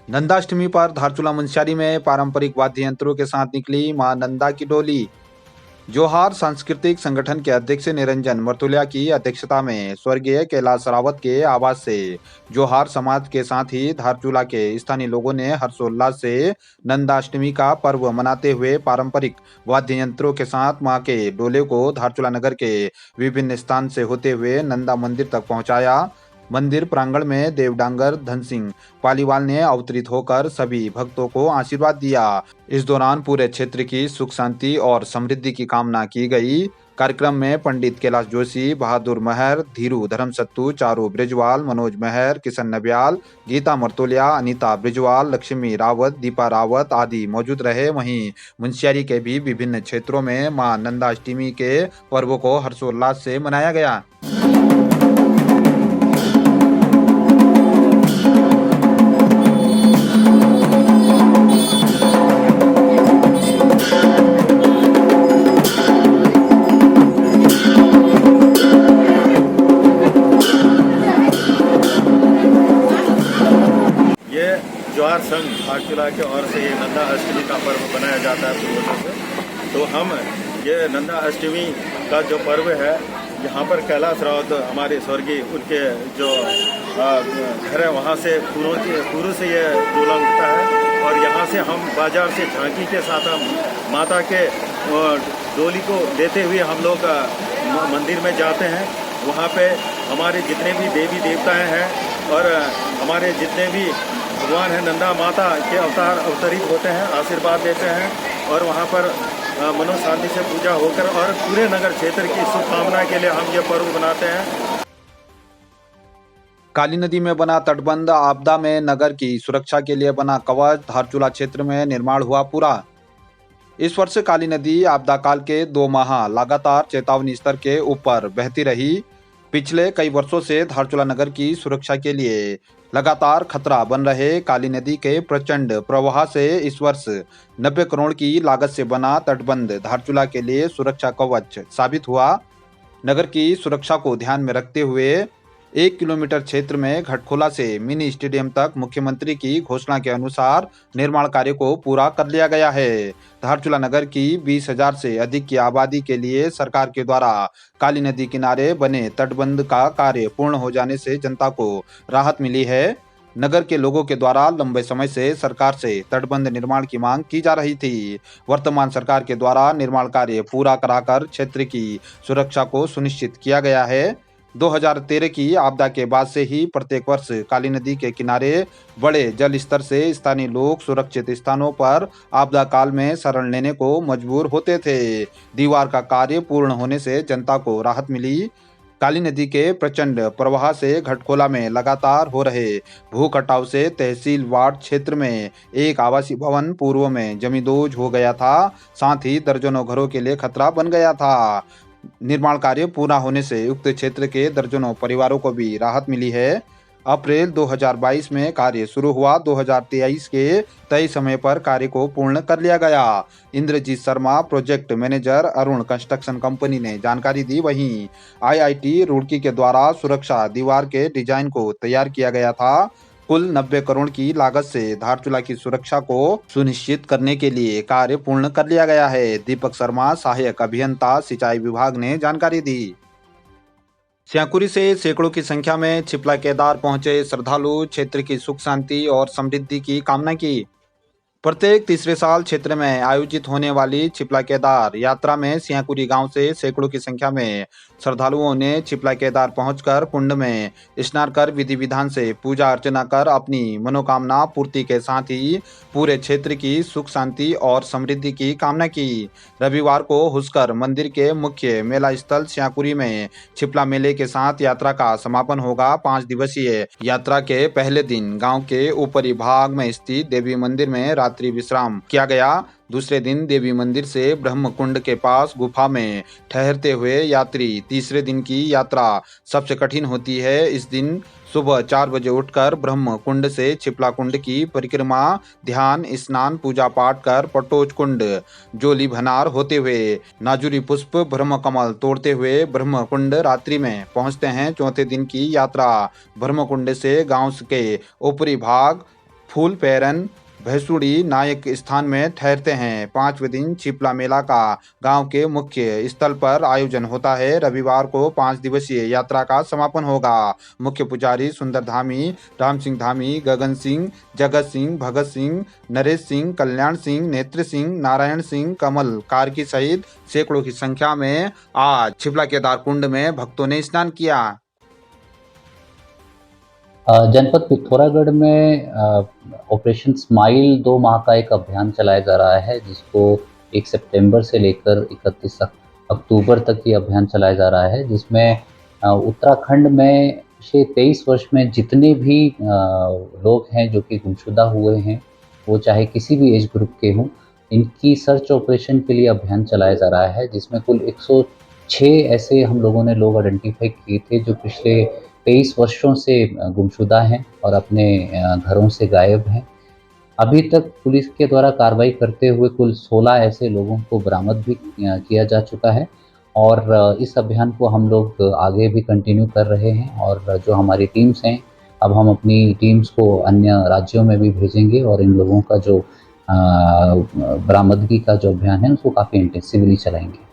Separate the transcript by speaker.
Speaker 1: नंदाष्टमी पर धारचूला मुंशियारी में पारंपरिक वाद्य यंत्रों के साथ निकली मां नंदा की डोली। जोहार सांस्कृतिक संगठन के अध्यक्ष निरंजन मर्तुलिया की अध्यक्षता में स्वर्गीय कैलाश रावत के आवास से जोहार समाज के साथ ही धारचूला के स्थानीय लोगों ने हर्षोल्लास से नंदाष्टमी का पर्व मनाते हुए पारंपरिक वाद्य यंत्रों के साथ मां के डोले को धारचूला नगर के विभिन्न स्थान से होते हुए नंदा मंदिर तक पहुंचाया। मंदिर प्रांगण में देवडांगर धन सिंह पालीवाल ने अवतरित होकर सभी भक्तों को आशीर्वाद दिया। इस दौरान पूरे क्षेत्र की सुख शांति और समृद्धि की कामना की गई। कार्यक्रम में पंडित कैलाश जोशी, बहादुर महर, धीरू धर्मसत्तू, चारू ब्रिजवाल, मनोज महर, किशन नबियाल, गीता मर्तोलिया, अनीता ब्रिजवाल, लक्ष्मी रावत, दीपा रावत आदि मौजूद रहे। वहीं मुंशियारी के भी विभिन्न क्षेत्रों में मां नंदाष्टमी के पर्व को हर्षोल्लास से मनाया गया।
Speaker 2: जोहार संघ धारचूला के ओर से ये नंदा अष्टमी का पर्व मनाया जाता है पूर्वजों से। तो हम ये नंदा अष्टमी का जो पर्व है, यहाँ पर कैलाश रावत हमारे स्वर्गीय उनके जो घर है वहाँ से पूर्व से ये डोला उठता है और यहाँ से हम बाजार से झांकी के साथ हम माता के डोली को लेते हुए हम लोग मंदिर में जाते हैं। वहाँ पे हमारे जितने भी देवी देवताएं हैं और हमारे जितने भी भगवान है नंदा माता के अवतरित होते हैं, आशीर्वाद देते हैं और वहाँ पर मनो शांति से पूजा होकर और पूरे नगर क्षेत्र की शुभकामना के लिए हम ये पर्व मनाते हैं।
Speaker 1: काली नदी में बना तटबंध, आपदा में नगर की सुरक्षा के लिए बना कवच, धारचूला क्षेत्र में निर्माण हुआ पूरा। इस वर्ष काली नदी आपदा काल के 2 माह लगातार चेतावनी स्तर के ऊपर बहती रही। पिछले कई वर्षों से धारचूला नगर की सुरक्षा के लिए लगातार खतरा बन रहे काली नदी के प्रचंड प्रवाह से इस वर्ष 90 करोड़ की लागत से बना तटबंध धारचूला के लिए सुरक्षा कवच साबित हुआ। नगर की सुरक्षा को ध्यान में रखते हुए 1 किलोमीटर क्षेत्र में घटखोला से मिनी स्टेडियम तक मुख्यमंत्री की घोषणा के अनुसार निर्माण कार्य को पूरा कर लिया गया है। धारचूला नगर की 20,000 से अधिक की आबादी के लिए सरकार के द्वारा काली नदी किनारे बने तटबंध का कार्य पूर्ण हो जाने से जनता को राहत मिली है। नगर के लोगों के द्वारा लंबे समय से सरकार से तटबंध निर्माण की मांग की जा रही थी। वर्तमान सरकार के द्वारा निर्माण कार्य पूरा कराकर क्षेत्र की सुरक्षा को सुनिश्चित किया गया है। 2013 की आपदा के बाद से ही प्रत्येक वर्ष काली नदी के किनारे बड़े जल स्तर से स्थानीय लोग सुरक्षित स्थानों पर आपदा काल में शरण लेने को मजबूर होते थे। दीवार का कार्य पूर्ण होने से जनता को राहत मिली। काली नदी के प्रचंड प्रवाह से घटखोला में लगातार हो रहे भू कटाव से तहसील वार्ड क्षेत्र में एक आवासीय भवन पूर्व में जमींदोज हो गया था, साथ ही दर्जनों घरों के लिए खतरा बन गया था। निर्माण कार्य पूरा होने से उक्त क्षेत्र के दर्जनों परिवारों को भी राहत मिली है। अप्रैल 2022 में कार्य शुरू हुआ। 2023 के तय समय पर कार्य को पूर्ण कर लिया गया। Indrajit Sharma project manager Arun construction company ने जानकारी दी। वहीं IIT रुड़की के द्वारा सुरक्षा दीवार के डिजाइन को तैयार किया गया था। कुल 90 करोड़ की लागत से धारचूला की सुरक्षा को सुनिश्चित करने के लिए कार्य पूर्ण कर लिया गया है। दीपक शर्मा सहायक अभियंता सिंचाई विभाग ने जानकारी दी। स्याकुरी से सैकड़ों की संख्या में छिपला केदार पहुंचे श्रद्धालु, क्षेत्र की सुख शांति और समृद्धि की कामना की। प्रत्येक तीसरे साल क्षेत्र में आयोजित होने वाली छिपला केदार यात्रा में स्याकुरी गांव से सैकड़ों की संख्या में श्रद्धालुओं ने छिपला केदार पहुंचकर कुंड में स्नान कर विधि विधान से पूजा अर्चना कर अपनी मनोकामना पूर्ति के साथ ही पूरे क्षेत्र की सुख शांति और समृद्धि की कामना की। रविवार को हुसकर मंदिर के मुख्य मेला स्थल स्याकुरी में छिपला मेले के साथ यात्रा का समापन होगा। 5 दिवसीय यात्रा के पहले दिन गाँव के ऊपरी भाग में स्थित देवी मंदिर में रात्रि विश्राम किया गया। दूसरे दिन देवी मंदिर से ब्रह्म कुंड के पास गुफा में ठहरते हुए यात्री तीसरे दिन की यात्रा सबसे कठिन होती है। इस दिन सुबह 4 बजे उठकर ब्रह्म कुंड से छिपला कुंड की परिक्रमा, ध्यान, स्नान, पूजा पाठ कर पटोच कुंड, जोली भनार होते हुए नाजुरी पुष्प, ब्रह्म कमल तोड़ते हुए ब्रह्म कुंड रात्रि में पहुंचते हैं। चौथे दिन की यात्रा ब्रह्म कुंड से गांव के ऊपरी भाग फूल पैरन भैंसुड़ी नायक स्थान में ठहरते हैं। 5वें दिन छिपला मेला का गांव के मुख्य स्थल पर आयोजन होता है। रविवार को 5 दिवसीय यात्रा का समापन होगा। मुख्य पुजारी सुंदर धामी, राम सिंह धामी, गगन सिंह, जगत सिंह, भगत सिंह, नरेश सिंह, कल्याण सिंह, नेत्र सिंह, नारायण सिंह, कमल कार्की सहित सैकड़ों की संख्या में आज छिपला केदार कुंड में भक्तों ने स्नान किया।
Speaker 3: जनपद पिथौरागढ़ में ऑपरेशन स्माइल 2 माह का एक अभियान चलाया जा रहा है, जिसको 1 सितंबर से लेकर 31 अक्टूबर तक ये अभियान चलाया जा रहा है, जिसमें उत्तराखंड में पिछले 23 वर्ष में जितने भी लोग हैं जो कि गुमशुदा हुए हैं, वो चाहे किसी भी एज ग्रुप के हों, इनकी सर्च ऑपरेशन के लिए अभियान चलाया जा रहा है, जिसमें कुल 106 ऐसे हम लोगों ने लोग आइडेंटिफाई किए थे जो पिछले 23 वर्षों से गुमशुदा हैं और अपने घरों से गायब हैं। अभी तक पुलिस के द्वारा कार्रवाई करते हुए कुल 16 ऐसे लोगों को बरामद भी किया जा चुका है और इस अभियान को हम लोग आगे भी कंटिन्यू कर रहे हैं और जो हमारी टीम्स हैं, अब हम अपनी टीम्स को अन्य राज्यों में भी भेजेंगे और इन लोगों का जो बरामदगी का जो अभियान है उसको काफ़ी इंटेंसिवली चलाएंगे।